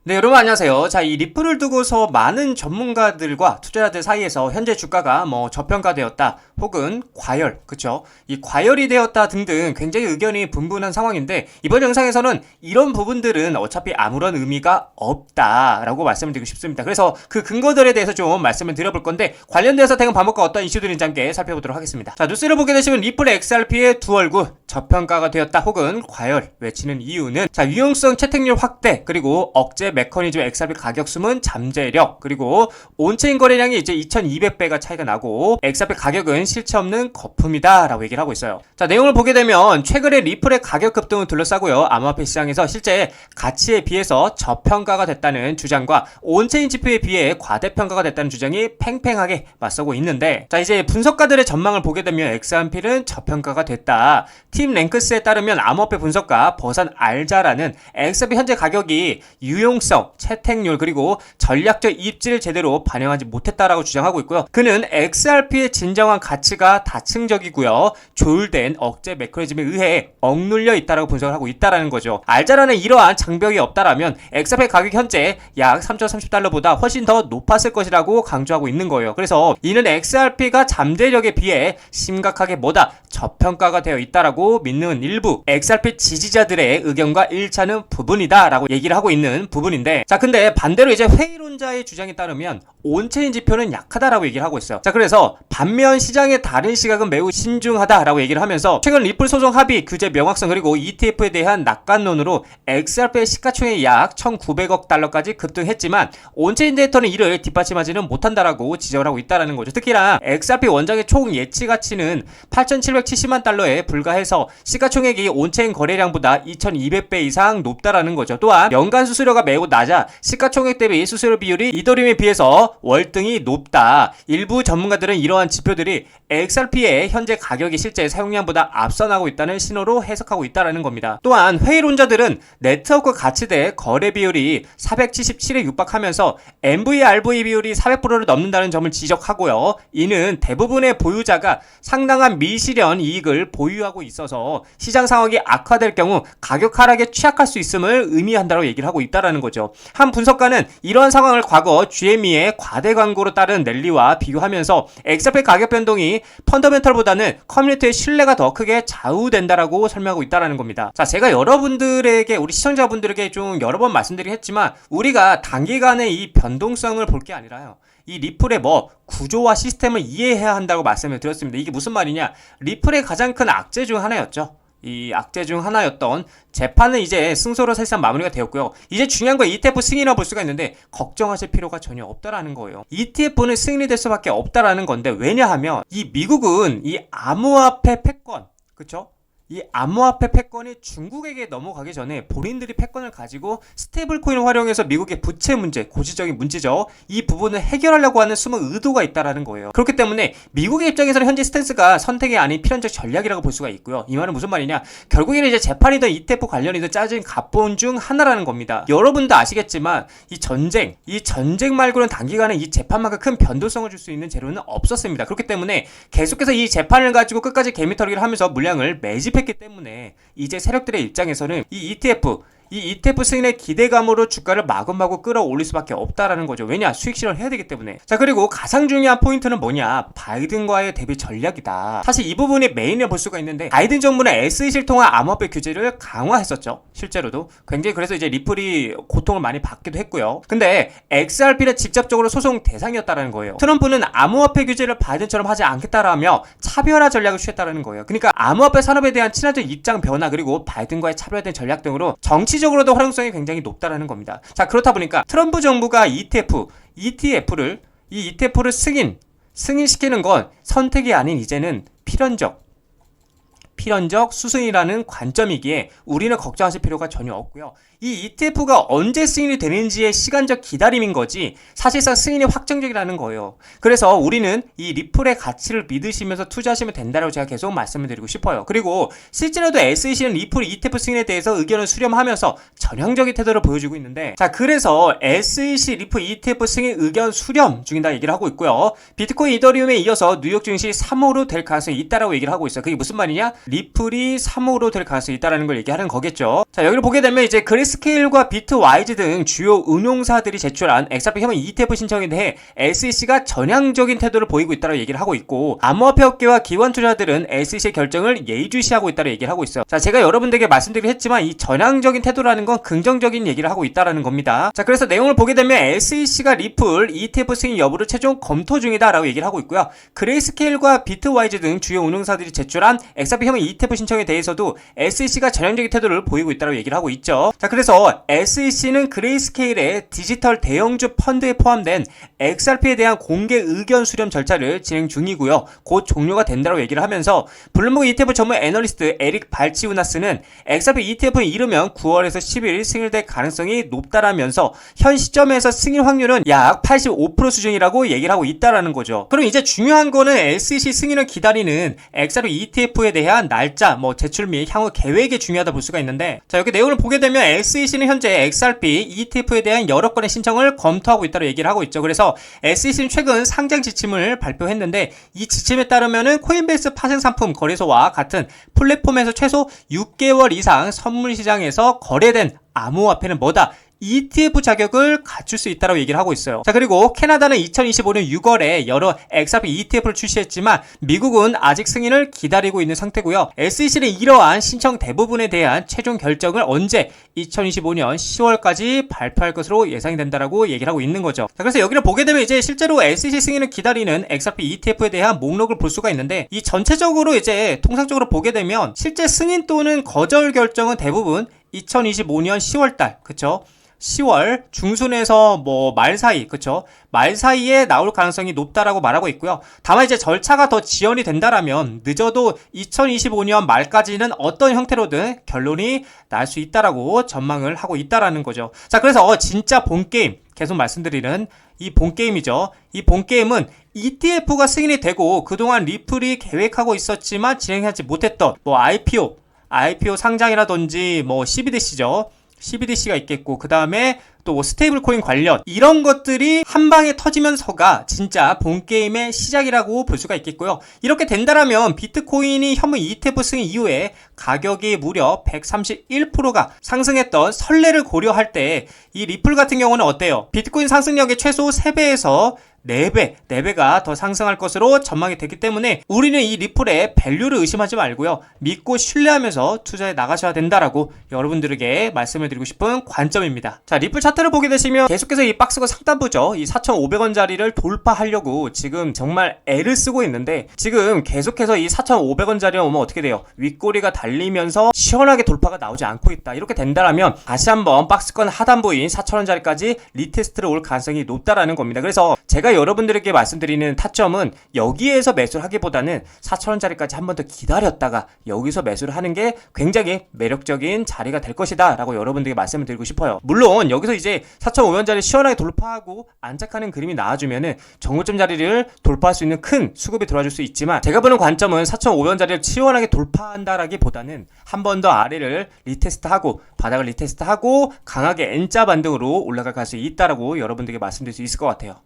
네, 여러분 안녕하세요. 자, 이 리플을 두고서 많은 전문가들과 투자자들 사이에서 현재 주가가 저평가되었다, 혹은 과열, 그쵸? 이 과열이 되었다 등등 굉장히 의견이 분분한 상황인데, 이번 영상에서는 이런 부분들은 어차피 아무런 의미가 없다라고 말씀을 드리고 싶습니다. 그래서 그 근거들에 대해서 좀 말씀을 드려볼 건데, 관련돼서 대응 방법과 어떤 이슈들인지 함께 살펴보도록 하겠습니다. 자, 뉴스를 보게 되시면 리플 XRP의 두 얼굴, 저평가가 되었다 혹은 과열 외치는 이유는, 자, 유용성 채택률 확대, 그리고 억제 메커니즘 XRP 가격 숨은 잠재력, 그리고 온체인 거래량이 이제 2200배가 차이가 나고 XRP 가격은 실체 없는 거품이다 라고 얘기를 하고 있어요. 자, 내용을 보게 되면 최근에 리플의 가격 급등을 둘러싸고요, 암호화폐 시장에서 실제 가치에 비해서 저평가가 됐다는 주장과 온체인 지표에 비해 과대평가가 됐다는 주장이 팽팽하게 맞서고 있는데, 자, 이제 분석가들의 전망을 보게 되면 XRP는 저평가가 됐다. 팀 랭크스에 따르면 암호화폐 분석가 버산 알자라는 XRP 현재 가격이 유용성, 채택률, 그리고 전략적 입지를 제대로 반영하지 못했다라고 주장하고 있고요. 그는 XRP의 진정한 가치가 다층적이고요, 조율된 억제 메커니즘에 의해 억눌려 있다라고 분석을 하고 있다라는 거죠. 알자라는 이러한 장벽이 없다라면 XRP 가격 현재 약 3,030달러보다 훨씬 더 높았을 것이라고 강조하고 있는 거예요. 그래서 이는 XRP가 잠재력에 비해 심각하게 저평가가 되어 있다라고 믿는 일부 XRP 지지자들의 의견과 일치하는 부분이다라고 얘기를 하고 있는 부분인데, 자, 근데 반대로 이제 회의론자의 주장에 따르면 온체인 지표는 약하다라고 얘기를 하고 있어요. 자, 그래서 반면 시장의 다른 시각은 매우 신중하다라고 얘기를 하면서 최근 리플 소송 합의, 규제 명확성, 그리고 ETF에 대한 낙관론으로 XRP의 시가총액이 약 1900억 달러까지 급등했지만 온체인 데이터는 이를 뒷받침하지는 못한다라고 지적을 하고 있다라는 거죠. 특히나 XRP 원장의 총 예치 가치는 8,770만 달러에 불과해서 시가총액이 온체인 거래량보다 2200배 이상 높다라는 거죠. 또한 연간 수수료가 매우 낮아 시가총액 대비 수수료 비율이 이더리움에 비해서 월등히 높다. 일부 전문가들은 이러한 지표들이 XRP의 현재 가격이 실제 사용량보다 앞서나고 있다는 신호로 해석하고 있다는 겁니다. 또한 회의론자들은 네트워크 가치 대 거래 비율이 477에 육박하면서 MV/RV 비율이 400%를 넘는다는 점을 지적하고요. 이는 대부분의 보유자가 상당한 미실현 이익을 보유하고 있어서 시장 상황이 악화될 경우 가격 하락에 취약할 수 있음을 의미한다고 얘기를 하고 있다는 거죠. 한 분석가는 이러한 상황을 과거 GME의 과대 광고로 따른 랠리와 비교하면서 XRP 가격 변동이 펀더멘털보다는 커뮤니티의 신뢰가 더 크게 좌우된다라고 설명하고 있다는 겁니다. 자, 제가 여러분들에게, 우리 시청자분들에게 좀 여러 번 말씀드리긴 했지만, 우리가 단기간에 이 변동성을 볼 게 아니라요, 이 리플의 구조와 시스템을 이해해야 한다고 말씀을 드렸습니다. 이게 무슨 말이냐, 리플의 가장 큰 악재 중 하나였죠. 이 악재 중 하나였던 재판은 이제 승소로 사실상 마무리가 되었고요. 이제 중요한 건 ETF 승인이라고 볼 수가 있는데, 걱정하실 필요가 전혀 없다라는 거예요. ETF는 승인이 될 수밖에 없다라는 건데, 왜냐하면 이 미국은 이 암호화폐 패권, 그쵸? 이 암호화폐 패권이 중국에게 넘어가기 전에 본인들이 패권을 가지고 스테이블 코인을 활용해서 미국의 부채 문제, 고질적인 문제죠, 이 부분을 해결하려고 하는 숨은 의도가 있다라는 거예요. 그렇기 때문에 미국의 입장에서는 현재 스탠스가 선택이 아닌 필연적 전략이라고 볼 수가 있고요. 이 말은 무슨 말이냐, 결국에는 이제 재판이든 ETF 관련이든 짜진 갑본 중 하나라는 겁니다. 여러분도 아시겠지만 이 전쟁 말고는 단기간에 이 재판만큼 큰 변동성을 줄 수 있는 재료는 없었습니다. 그렇기 때문에 계속해서 이 재판을 가지고 끝까지 개미털기를 하면서 물량을 매집했기 때문에 이제 세력들의 입장에서는 이 ETF 승인의 기대감으로 주가를 마구마구 끌어올릴 수밖에 없다라는 거죠. 왜냐? 수익 실현을 해야 되기 때문에. 자, 그리고 가장 중요한 포인트는 뭐냐? 바이든과의 대비 전략이다. 사실 이 부분이 메인을 볼 수가 있는데, 바이든 정부는 SEC를 통한 암호화폐 규제를 강화했었죠. 실제로도 굉장히, 그래서 이제 리플이 고통을 많이 받기도 했고요. 근데 XRP는 직접적으로 소송 대상이었다는 거예요. 트럼프는 암호화폐 규제를 바이든처럼 하지 않겠다라며 차별화 전략을 취했다는 거예요. 그러니까 암호화폐 산업에 대한 친화적 입장 변화, 그리고 바이든과의 차별화된 전략 등으로 정치적으로도 활용성이 굉장히 높다라는 겁니다. 자, 그렇다 보니까 트럼프 정부가 ETF를 승인시키는 건 선택이 아닌 이제는 필연적 수순이라는 관점이기에 우리는 걱정하실 필요가 전혀 없고요. 이 ETF가 언제 승인이 되는지의 시간적 기다림인 거지, 사실상 승인이 확정적이라는 거예요. 그래서 우리는 이 리플의 가치를 믿으시면서 투자하시면 된다고 제가 계속 말씀을 드리고 싶어요. 그리고 실제로도 SEC는 리플 ETF 승인에 대해서 의견을 수렴하면서 전향적인 태도를 보여주고 있는데, 자, 그래서 SEC 리플 ETF 승인 의견 수렴 중이다 얘기를 하고 있고요. 비트코인, 이더리움에 이어서 뉴욕 증시 3호로 될 가능성이 있다라고 얘기를 하고 있어요. 그게 무슨 말이냐? 리플이 3호로 될 가능성이 있다라는 걸 얘기하는 거겠죠. 자, 여기를 보게 되면 이제 그리스 그레이스케일과 비트와이즈 등 주요 운용사들이 제출한 XRP 현물 ETF 신청에 대해 SEC가 전향적인 태도를 보이고 있다고 얘기를 하고 있고, 암호화폐 업계와 기관 투자들은 SEC의 결정을 예의주시하고 있다고 얘기를 하고 있어요. 자, 제가 여러분들에게 말씀드리긴 했지만 이 전향적인 태도라는 건 긍정적인 얘기를 하고 있다라는 겁니다. 자, 그래서 내용을 보게 되면 SEC가 리플 ETF 승인 여부를 최종 검토 중이다라고 얘기를 하고 있고요. 그레이스케일과 비트와이즈 등 주요 운용사들이 제출한 XRP 현물 ETF 신청에 대해서도 SEC가 전향적인 태도를 보이고 있다고 얘기를 하고 있죠. 자, 그래서 SEC는 그레이스케일의 디지털 대형주 펀드에 포함된 XRP에 대한 공개 의견 수렴 절차를 진행 중이고요. 곧 종료가 된다고 얘기를 하면서, 블룸버그 ETF 전문 애널리스트 에릭 발치우나스는 XRP ETF는 이르면 9월에서 10일 승인될 가능성이 높다라면서 현 시점에서 승인 확률은 약 85% 수준이라고 얘기를 하고 있다라는 거죠. 그럼 이제 중요한 거는 SEC 승인을 기다리는 XRP ETF에 대한 날짜, 제출 및 향후 계획이 중요하다 볼 수가 있는데, 자, 여기 내용을 보게 되면 SEC는 현재 XRP ETF에 대한 여러 건의 신청을 검토하고 있다고 얘기를 하고 있죠. 그래서 SEC는 최근 상장 지침을 발표했는데, 이 지침에 따르면은 코인베이스 파생 상품 거래소와 같은 플랫폼에서 최소 6개월 이상 선물 시장에서 거래된 암호화폐는 뭐다? ETF 자격을 갖출 수 있다고 얘기를 하고 있어요. 자, 그리고 캐나다는 2025년 6월에 여러 XRP ETF를 출시했지만 미국은 아직 승인을 기다리고 있는 상태고요. SEC는 이러한 신청 대부분에 대한 최종 결정을 언제 2025년 10월까지 발표할 것으로 예상이 된다라고 얘기를 하고 있는 거죠. 자, 그래서 여기를 보게 되면 이제 실제로 SEC 승인을 기다리는 XRP ETF에 대한 목록을 볼 수가 있는데, 이 전체적으로 이제 통상적으로 보게 되면 실제 승인 또는 거절 결정은 대부분 2025년 10월달, 그쵸? 10월 중순에서 말 사이, 그쵸? 말 사이에 나올 가능성이 높다라고 말하고 있고요. 다만 이제 절차가 더 지연이 된다라면 늦어도 2025년 말까지는 어떤 형태로든 결론이 날 수 있다라고 전망을 하고 있다라는 거죠. 자, 그래서 진짜 본게임, 계속 말씀드리는 이 본게임이죠. 이 본게임은 ETF가 승인이 되고 그동안 리플이 계획하고 있었지만 진행하지 못했던 IPO 상장이라든지 CBDC죠. CBDC가 있겠고, 그 다음에 또 스테이블 코인 관련 이런 것들이 한 방에 터지면서가 진짜 본게임의 시작이라고 볼 수가 있겠고요. 이렇게 된다라면 비트코인이 현물 ETF 승인 이후에 가격이 무려 131%가 상승했던 선례를 고려할 때 이 리플 같은 경우는 어때요? 비트코인 상승력의 최소 3배에서 4배가 더 상승할 것으로 전망이 되기 때문에 우리는 이 리플의 밸류를 의심하지 말고요. 믿고 신뢰하면서 투자해 나가셔야 된다라고 여러분들에게 말씀을 드리고 싶은 관점입니다. 자, 리플 차트를 보게 되시면 계속해서 이 박스권 상단부죠. 이 4,500원짜리를 돌파하려고 지금 정말 애를 쓰고 있는데, 지금 계속해서 이 4,500원짜리 오면 어떻게 돼요? 윗꼬리가 달리면서 시원하게 돌파가 나오지 않고 있다. 이렇게 된다라면 다시 한번 박스권 하단부인 4,000원짜리까지 리테스트를 올 가능성이 높다라는 겁니다. 그래서 제가 여러분들에게 말씀드리는 타점은 여기에서 매수를 하기보다는 4,000원짜리까지 한 번 더 기다렸다가 여기서 매수를 하는 게 굉장히 매력적인 자리가 될 것이다 라고 여러분들에게 말씀을 드리고 싶어요. 물론 여기서 이제 4,500원짜리 시원하게 돌파하고 안착하는 그림이 나와주면은 정고점 자리를 돌파할 수 있는 큰 수급이 들어와줄 수 있지만, 제가 보는 관점은 4,500원짜리를 시원하게 돌파한다라기보다는 한 번 더 아래를 리테스트하고 바닥을 리테스트하고 강하게 N자 반등으로 올라갈 가능성이 있다라고 여러분들에게 말씀드릴 수 있을 것 같아요.